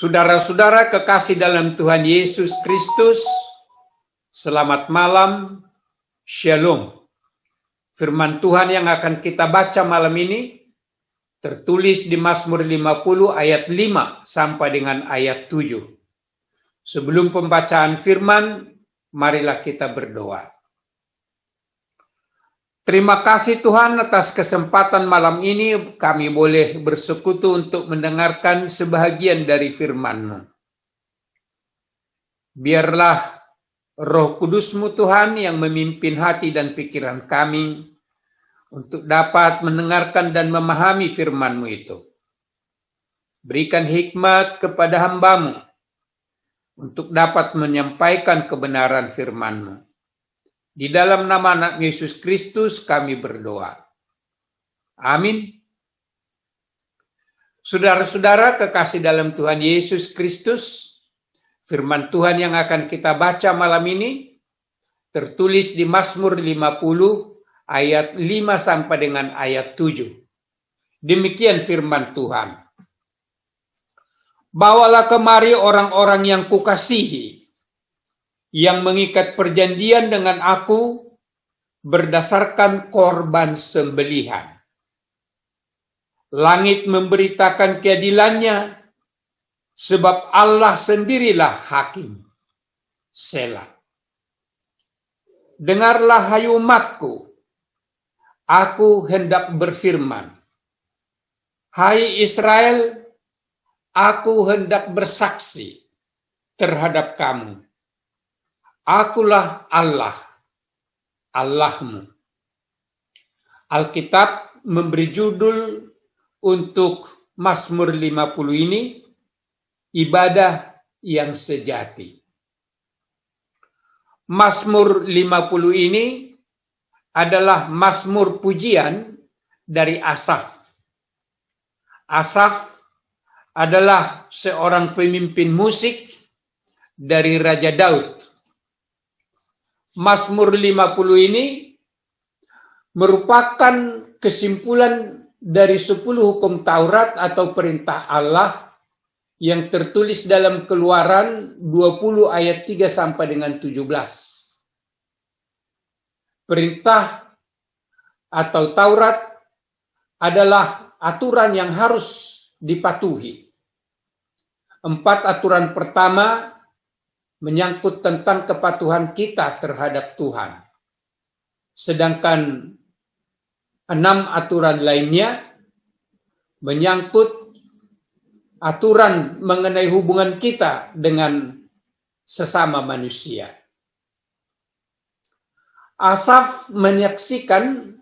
Saudara-saudara kekasih dalam Tuhan Yesus Kristus, selamat malam, Shalom. Firman Tuhan yang akan kita baca malam ini tertulis di Mazmur 50 ayat 5 sampai dengan ayat 7. Sebelum pembacaan firman, marilah kita berdoa. Terima kasih Tuhan atas kesempatan malam ini kami boleh bersekutu untuk mendengarkan sebahagian dari firman-Mu. Biarlah Roh Kudus-Mu Tuhan yang memimpin hati dan pikiran kami untuk dapat mendengarkan dan memahami firman-Mu itu. Berikan hikmat kepada hamba-Mu untuk dapat menyampaikan kebenaran firman-Mu. Di dalam nama anak Yesus Kristus kami berdoa. Amin. Saudara-saudara kekasih dalam Tuhan Yesus Kristus, firman Tuhan yang akan kita baca malam ini tertulis di Mazmur 50 ayat 5 sampai dengan ayat 7. Demikian firman Tuhan. Bawalah kemari orang-orang yang kukasihi, yang mengikat perjanjian dengan aku berdasarkan korban sembelihan. Langit memberitakan keadilannya, sebab Allah sendirilah hakim. Selah. Dengarlah hai umatku, aku hendak berfirman. Hai Israel, aku hendak bersaksi terhadap kamu. Akulah Allah, Allahmu. Alkitab memberi judul untuk Mazmur 50 ini, ibadah yang sejati. Mazmur 50 ini adalah mazmur pujian dari Asaf. Asaf adalah seorang pemimpin musik dari Raja Daud. Mazmur 50 ini merupakan kesimpulan dari 10 hukum Taurat atau perintah Allah yang tertulis dalam Keluaran 20 ayat 3 sampai dengan 17. Perintah atau Taurat adalah aturan yang harus dipatuhi. 4 aturan pertama menyangkut tentang kepatuhan kita terhadap Tuhan. Sedangkan 6 aturan lainnya menyangkut aturan mengenai hubungan kita dengan sesama manusia. Asaf menyaksikan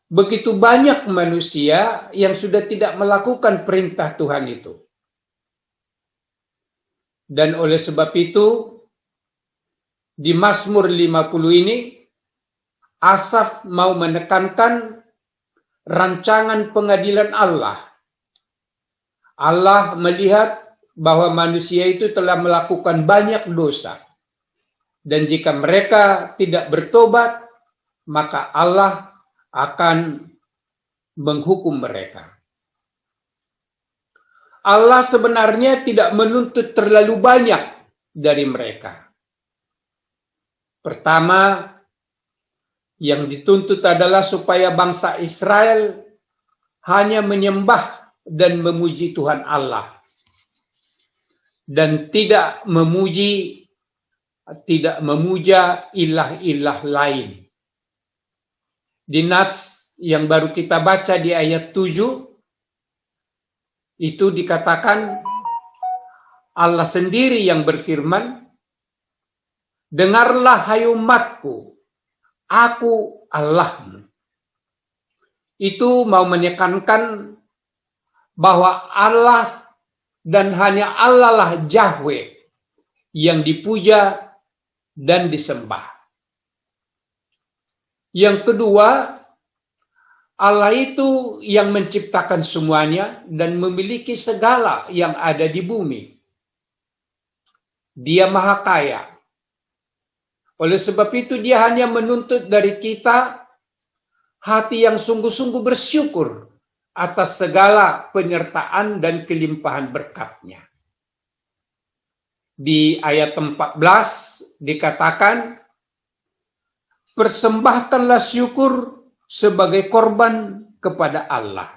begitu banyak manusia yang sudah tidak melakukan perintah Tuhan itu. Dan oleh sebab itu, di Mazmur 50 ini, Asaf mau menekankan rancangan pengadilan Allah. Allah melihat bahwa manusia itu telah melakukan banyak dosa. Dan jika mereka tidak bertobat, maka Allah akan menghukum mereka. Allah sebenarnya tidak menuntut terlalu banyak dari mereka. Pertama, yang dituntut adalah supaya bangsa Israel hanya menyembah dan memuji Tuhan Allah. Dan tidak memuja ilah-ilah lain. Di Nats yang baru kita baca di ayat 7, itu dikatakan Allah sendiri yang berfirman, dengarlah hai umatku, aku Allahmu. Itu mau menekankan bahwa Allah dan hanya Allah lah Yahweh yang dipuja dan disembah. Yang kedua, Allah itu yang menciptakan semuanya dan memiliki segala yang ada di bumi. Dia maha kaya. Oleh sebab itu dia hanya menuntut dari kita hati yang sungguh-sungguh bersyukur atas segala penyertaan dan kelimpahan berkat-Nya. Di ayat 14 dikatakan, persembahkanlah syukur sebagai korban kepada Allah.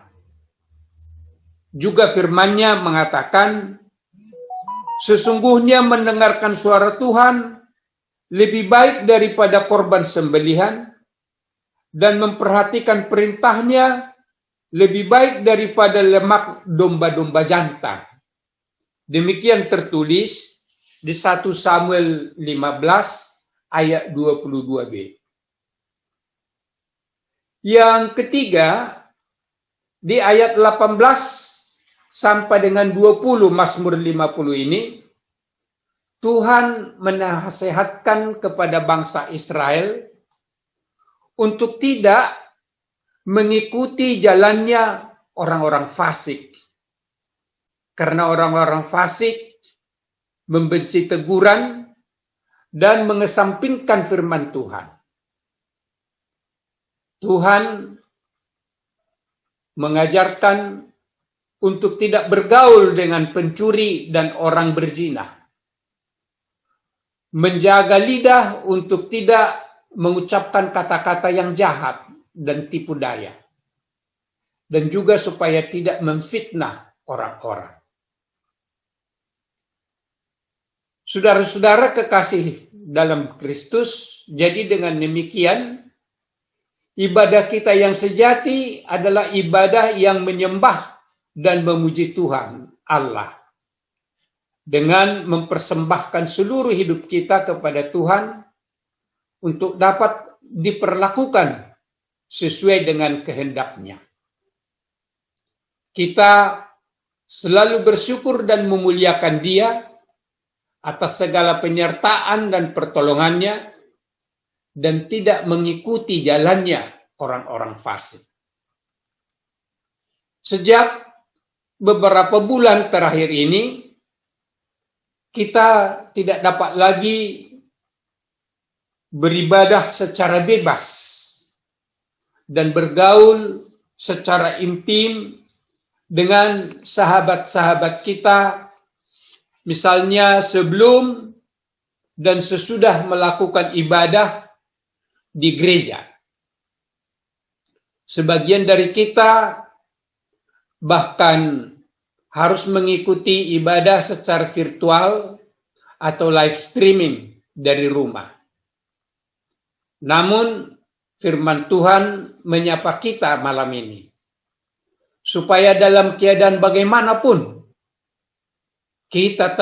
Juga firman-Nya mengatakan, sesungguhnya mendengarkan suara Tuhan lebih baik daripada korban sembelihan, dan memperhatikan perintah-Nya lebih baik daripada lemak domba-domba jantan. Demikian tertulis di 1 Samuel 15 ayat 22b. Yang ketiga, di ayat 18 sampai dengan 20 Mazmur 50 ini, Tuhan menasihatkan kepada bangsa Israel untuk tidak mengikuti jalannya orang-orang fasik. Karena orang-orang fasik membenci teguran dan mengesampingkan firman Tuhan. Tuhan mengajarkan untuk tidak bergaul dengan pencuri dan orang berzina. Menjaga lidah untuk tidak mengucapkan kata-kata yang jahat dan tipu daya. Dan juga supaya tidak memfitnah orang-orang. Saudara-saudara kekasih dalam Kristus, jadi dengan demikian, ibadah kita yang sejati adalah ibadah yang menyembah dan memuji Tuhan Allah dengan mempersembahkan seluruh hidup kita kepada Tuhan untuk dapat diperlakukan sesuai dengan kehendak-Nya. Kita selalu bersyukur dan memuliakan Dia atas segala penyertaan dan pertolongan-Nya dan tidak mengikuti jalannya orang-orang fasik. Sejak beberapa bulan terakhir ini, kita tidak dapat lagi beribadah secara bebas dan bergaul secara intim dengan sahabat-sahabat kita, misalnya sebelum dan sesudah melakukan ibadah di gereja. Sebagian dari kita bahkan harus mengikuti ibadah secara virtual atau live streaming dari rumah. Namun firman Tuhan menyapa kita malam ini, supaya dalam keadaan bagaimanapun kita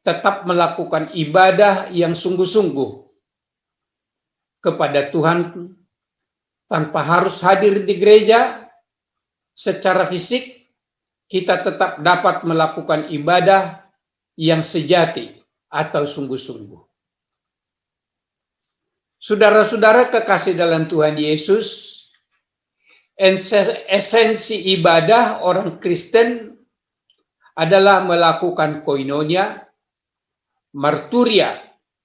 tetap melakukan ibadah yang sungguh-sungguh kepada Tuhan tanpa harus hadir di gereja secara fisik. Kita tetap dapat melakukan ibadah yang sejati atau sungguh-sungguh. Saudara-saudara kekasih dalam Tuhan Yesus, esensi ibadah orang Kristen adalah melakukan koinonia, marturia,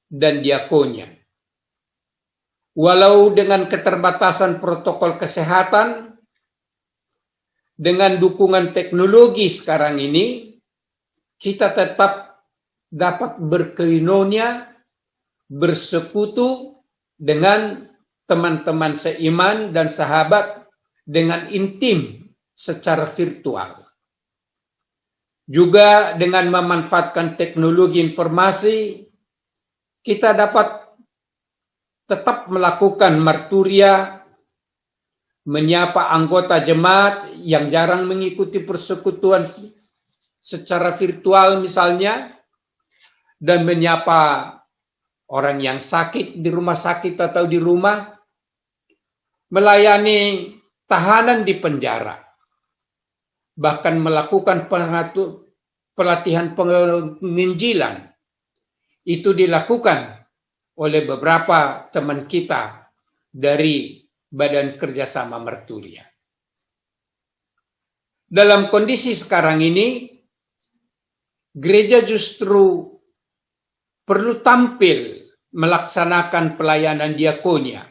dan diakonia. Walau dengan keterbatasan protokol kesehatan, dengan dukungan teknologi sekarang ini, kita tetap dapat berkoinonia, bersekutu dengan teman-teman seiman dan sahabat dengan intim secara virtual. Juga dengan memanfaatkan teknologi informasi, kita dapat tetap melakukan marturia, menyapa anggota jemaat yang jarang mengikuti persekutuan secara virtual misalnya, dan menyapa orang yang sakit di rumah sakit atau di rumah, melayani tahanan di penjara, bahkan melakukan pelatihan penginjilan. Itu dilakukan oleh beberapa teman kita dari Badan Kerjasama Marturia. Dalam kondisi sekarang ini, gereja justru perlu tampil melaksanakan pelayanan diakonia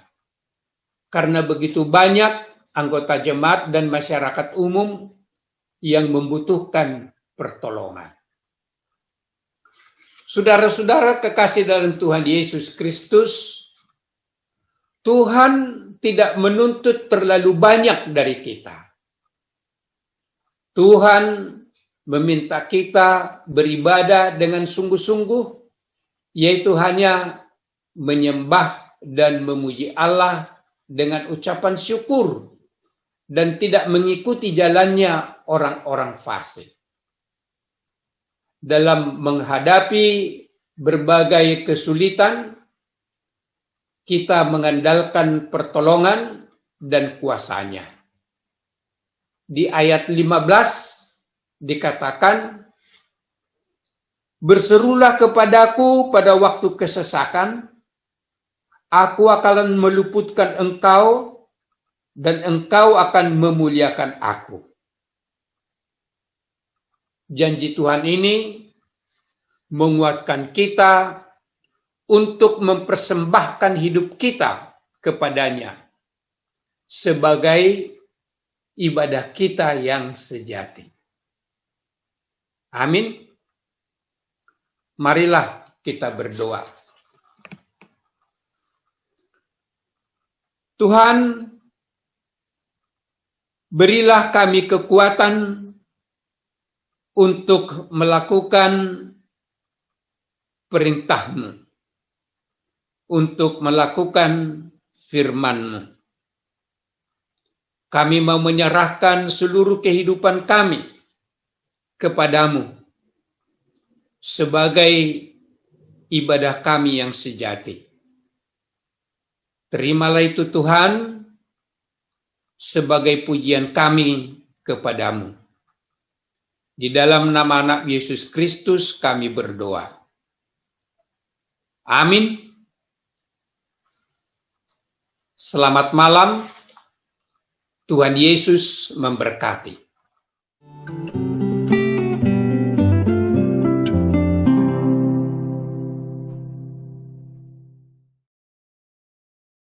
karena begitu banyak anggota jemaat dan masyarakat umum yang membutuhkan pertolongan. Saudara-saudara kekasih dalam Tuhan Yesus Kristus, Tuhan tidak menuntut terlalu banyak dari kita. Tuhan meminta kita beribadah dengan sungguh-sungguh, yaitu hanya menyembah dan memuji Allah dengan ucapan syukur dan tidak mengikuti jalannya orang-orang fasik. Dalam menghadapi berbagai kesulitan, kita mengandalkan pertolongan dan kuasanya. Di ayat 15 dikatakan, "Berserulah kepadaku pada waktu kesesakan, aku akan meluputkan engkau, dan engkau akan memuliakan aku." Janji Tuhan ini menguatkan kita untuk mempersembahkan hidup kita kepadanya sebagai ibadah kita yang sejati. Amin. Marilah kita berdoa. Tuhan, berilah kami kekuatan untuk melakukan perintah-Mu, untuk melakukan firman-Mu. Kami mau menyerahkan seluruh kehidupan kami kepadamu sebagai ibadah kami yang sejati. Terimalah itu Tuhan sebagai pujian kami kepadamu. Di dalam nama anak Yesus Kristus kami berdoa. Amin. Selamat malam. Tuhan Yesus memberkati.